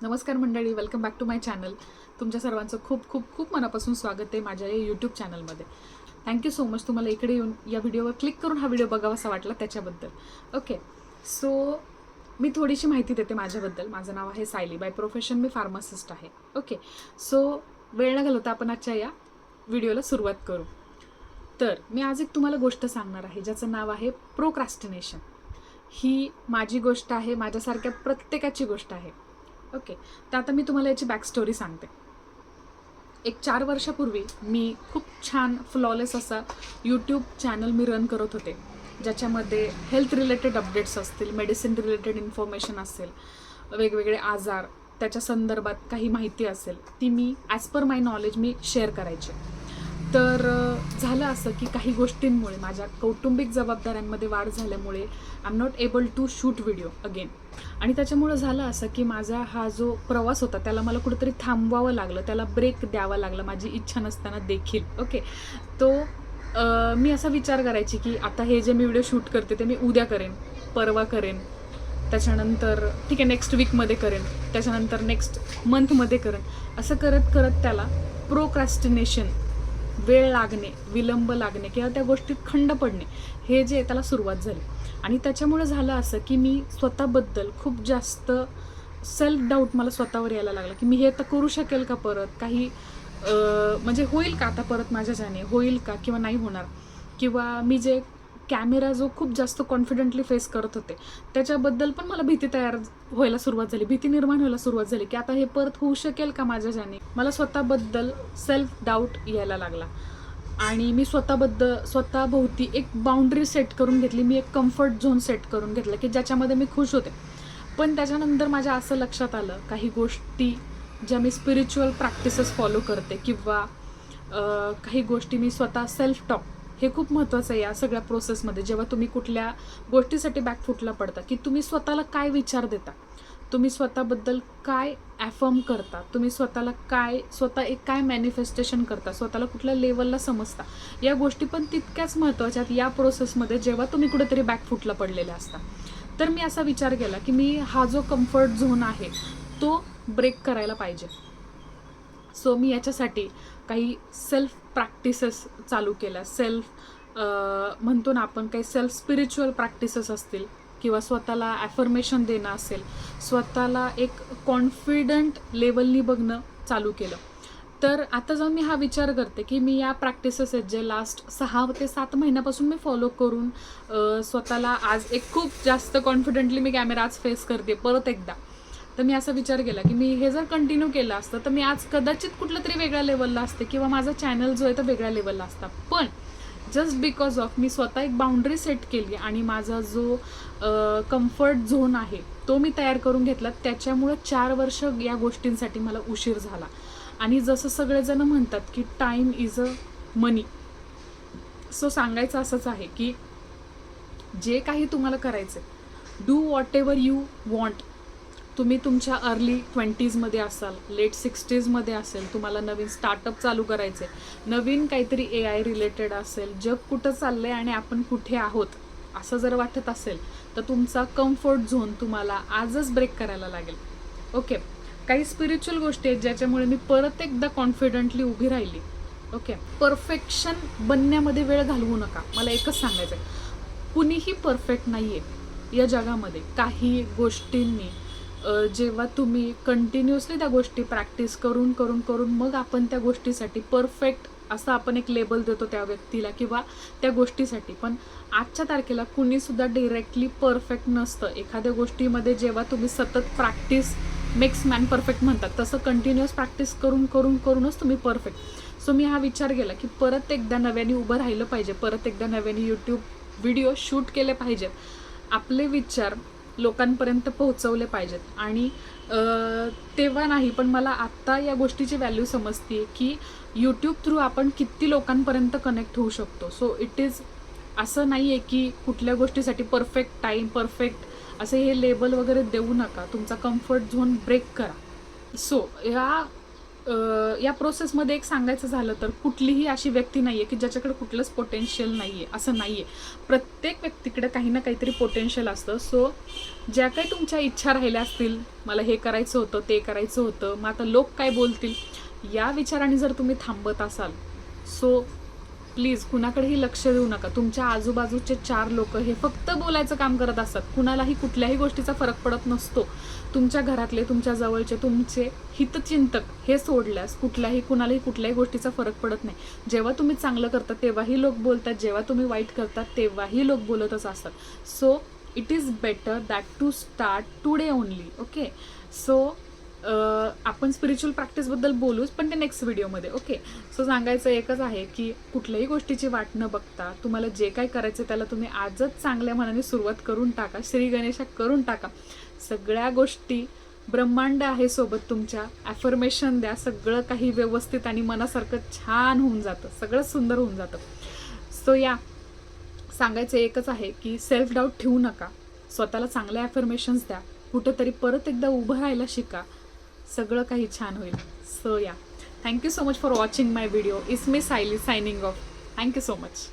नमस्कार मंडळी, welcome back to my channel. तुमच्या सर्वांचं खूप खूप खूप मनापासून स्वागत आहे माझ्या या यूट्यूब चॅनलमध्ये. थँक्यू सो मच तुम्हाला इकडे येऊन या व्हिडिओवर क्लिक करून हा व्हिडिओ बघावासा वाटला त्याच्याबद्दल. ओके, सो मी थोडीशी माहिती देते माझ्याबद्दल. माझं नाव आहे Sayali. By profession me pharmacist आहे. ओके, सो वेळ न घालवता आपण आजच्या या व्हिडिओला सुरुवात करू. तर मी आज एक तुम्हाला गोष्ट सांगणार आहे ज्याचं नाव आहे प्रोक्रॅस्टिनेशन. ही माझी गोष्ट आहे, माझ्यासारख्या प्रत्येकाची गोष्ट आहे. ओके, तर आता मी तुम्हाला याची बॅकस्टोरी सांगते. एक 4 वर्षापूर्वी मी खूप छान फ्लॉलेस असा यूट्यूब चॅनल मी रन करत होते, ज्याच्यामध्ये हेल्थ रिलेटेड अपडेट्स असतील, मेडिसिन रिलेटेड इन्फॉर्मेशन असेल, वेगवेगळे आजार त्याच्या संदर्भात काही माहिती असेल, ती मी ॲज पर माय नॉलेज मी शेअर करायचे. तर झालं असं की काही गोष्टींमुळे माझ्या कौटुंबिक जबाबदाऱ्यांमध्ये वाढ झाल्यामुळे I am not able to shoot video again. आणि त्याच्यामुळं झालं असं की माझा हा जो प्रवास होता त्याला मला कुठेतरी थांबवावं लागलं, त्याला ब्रेक द्यावा लागला, माझी इच्छा नसताना देखील. ओके, तो मी असा विचार करायची की आता हे जे मी व्हिडिओ शूट करते ते मी उद्या करेन, परवा करेन, त्याच्यानंतर ठीक आहे नेक्स्ट वीकमध्ये करेन, त्याच्यानंतर नेक्स्ट मंथमध्ये करेन, असं करत करत त्याला प्रोक्रॅस्टिनेशन, वेळ लागणे, विलंब लागणे किंवा त्या गोष्टीत खंड पडणे, हे जे त्याला सुरुवात झाली. आणि त्याच्यामुळे झालं असं की मी स्वतःबद्दल खूप जास्त सेल्फ डाऊट मला स्वतःवर यायला लागला की मी हे आता करू शकेल का परत, काही म्हणजे होईल का आता परत माझ्याच्याने, होईल का किंवा नाही होणार, किंवा मी जे कॅमेरा जो खूप जास्त कॉन्फिडेंटली फेस करत होते त्याच्याबद्दल पण मला भीती तयार व्हायला सुरुवात झाली, भीती निर्माण व्हायला सुरुवात झाली की आता हे परत होऊ शकेल का माझ्याच्याने. मला स्वतःबद्दल सेल्फ डाऊट यायला लागला आणि मी स्वतःभोवती एक बाउंड्री सेट करून घेतली. मी एक कम्फर्ट झोन सेट करून घेतला की ज्याच्यामध्ये मी खुश होते. पण त्याच्यानंतर माझ्या असं लक्षात आलं काही गोष्टी ज्या मी स्पिरिच्युअल प्रॅक्टिसेस फॉलो करते किंवा काही गोष्टी मी स्वतः सेल्फ टॉक, हे खूप महत्त्वाचं आहे या सगळ्या प्रोसेसमध्ये. जेव्हा तुम्ही कुठल्या गोष्टीसाठी बॅकफुटला पडता की तुम्ही स्वतःला काय विचार देता, तुम्ही स्वतःबद्दल काय ॲफर्म करता, तुम्ही स्वतः एक काय मॅनिफेस्टेशन करता, स्वतःला कुठल्या लेवलला समजता, या गोष्टी पण तितक्याच महत्त्वाच्या आहेत या प्रोसेसमध्ये जेव्हा तुम्ही कुठेतरी बॅकफुटला पडलेले असता. तर मी असा विचार केला की मी हा जो कम्फर्ट झोन आहे तो ब्रेक करायला पाहिजे. सो मी याच्यासाठी काही सेल्फ प्रॅक्टिसेस चालू केल्या. म्हणतो ना आपण, काही सेल्फ स्पिरिच्युअल प्रॅक्टिसेस असतील किंवा स्वतःला ॲफर्मेशन देणं असेल, स्वतःला एक कॉन्फिडंट लेवलनी बघणं चालू केलं. तर आता जाऊन मी हा विचार करते की मी या प्रॅक्टिसेस आहेत जे लास्ट 6 ते 7 महिन्यापासून मी फॉलो करून स्वतःला आज एक खूप जास्त कॉन्फिडेंटली मी कॅमेरा आज फेस करते परत एकदा. तर मी असा विचार केला की मी हे जर कंटिन्यू केलं असतं तर मी आज कदाचित कुठल्या तरी वेगळ्या लेवलला असते किंवा माझा चॅनल जो आहे तो वेगळ्या लेवलला असता. पण जस्ट बिकॉज ऑफ मी स्वतः एक बाउंड्री सेट केली आणि माझा जो कम्फर्ट झोन आहे तो मी तयार करून घेतला, त्याच्यामुळं 4 वर्ष या गोष्टींसाठी मला उशीर झाला. आणि जसं सगळेजण म्हणतात की time is a money, so सांगायचं असंच आहे की जे काही तुम्हाला करायचं आहे, do what ever you want. तुम्ही तुमच्या अर्ली 20sमध्ये असाल, लेट 60sमध्ये असेल, तुम्हाला नवीन स्टार्टअप चालू करायचे, नवीन काहीतरी AI रिलेटेड असेल, जग कुठं चाललंय आणि आपण कुठे आहोत असं जर वाटत असेल तर तुमचा कम्फर्ट झोन तुम्हाला आजच ब्रेक करायला लागेल. ओके, काही स्पिरिच्युअल गोष्टी आहेत ज्याच्यामुळे मी परत एकदा कॉन्फिडंटली उभी राहिली. ओके, परफेक्शन बनण्यामध्ये वेळ घालवू नका. मला एकच सांगायचं आहे, कुणीही परफेक्ट नाही आहे या जगामध्ये. काही गोष्टींनी जेव्हा तुम्ही कंटिन्युअसली त्या गोष्टी प्रॅक्टिस करून करून करून मग आपण त्या गोष्टीसाठी परफेक्ट असं आपण एक लेबल देतो त्या व्यक्तीला किंवा त्या गोष्टीसाठी. पण आजच्या तारखेला कुणीसुद्धा डिरेक्टली परफेक्ट नसतं. एखाद्या गोष्टीमध्ये जेव्हा तुम्ही सतत प्रॅक्टिस मेक्स मॅन परफेक्ट म्हणतात, तसं कंटिन्युअस प्रॅक्टिस करून करून करूनच तुम्ही परफेक्ट. सो मी हा विचार केला की परत एकदा नव्याने उभं राहिलं पाहिजे, परत एकदा नव्याने यूट्यूब व्हिडिओ शूट केले पाहिजेत, आपले विचार लोकांपर्यंत पोहोचवले पाहिजेत. आणि तेव्हा नाही, पण मला आत्ता या गोष्टीची व्हॅल्यू समजते की यूट्यूब थ्रू आपण किती लोकांपर्यंत कनेक्ट होऊ शकतो. सो इट इज असं नाही आहे की कुठल्या गोष्टीसाठी परफेक्ट टाईम, परफेक्ट असे हे लेबल वगैरे देऊ नका. तुमचा कम्फर्ट झोन ब्रेक करा. सो या या प्रोसेसमध्ये एक सांगायचं झालं तर कुठलीही अशी व्यक्ती नाही आहे की ज्याच्याकडे कुठलंच पोटेन्शियल नाही आहे, असं नाही आहे. प्रत्येक व्यक्तीकडे काही ना काहीतरी पोटेन्शियल असतं. सो ज्या काही तुमच्या इच्छा राहिल्या असतील, मला हे करायचं होतं, ते करायचं होतं, मग आता लोक काय बोलतील या विचाराने जर तुम्ही थांबत असाल, सो प्लीज कुणाकडेही लक्ष देऊ नका. तुमच्या आजूबाजूचे 4 लोक हे फक्त बोलायचं काम करत असतात. कुणालाही कुठल्याही गोष्टीचा फरक पडत नसतो. तुमच्या घरातले, तुमच्या जवळचे, तुमचे हितचिंतक हे सोडल्यास कुणालाही कुठल्याही गोष्टीचा फरक पडत नाही. जेव्हा तुम्ही चांगलं करता तेव्हाही लोक बोलतात, जेव्हा तुम्ही वाईट करतात तेव्हाही लोक बोलतच असतात. So it is better that to start today only. Okay, so आपण स्पिरिच्युअल प्रॅक्टिसबद्दल बोलूच, पण ते नेक्स्ट व्हिडिओमध्ये. ओके, सो सांगायचं एकच आहे की कुठल्याही गोष्टीची वाट न बघता तुम्हाला जे काय करायचं त्याला तुम्ही आजच चांगल्या मनाने सुरुवात करून टाका. श्री गणेशा करून टाका. सगळ्या गोष्टी ब्रह्मांड आहे सोबत तुमच्या. ॲफर्मेशन द्या, सगळं काही व्यवस्थित आणि मनासारखं छान होऊन जातं, सगळं सुंदर होऊन जातं. सो या सांगायचं एकच आहे की सेल्फ डाऊट ठेवू नका. स्वतःला चांगले ॲफर्मेशन्स द्या. कुठंतरी परत एकदा उभं राहायला शिका. सगळं काही छान होईल. सो या, thank you so much for watching my video. It's me Sayali signing off. Thank you so much.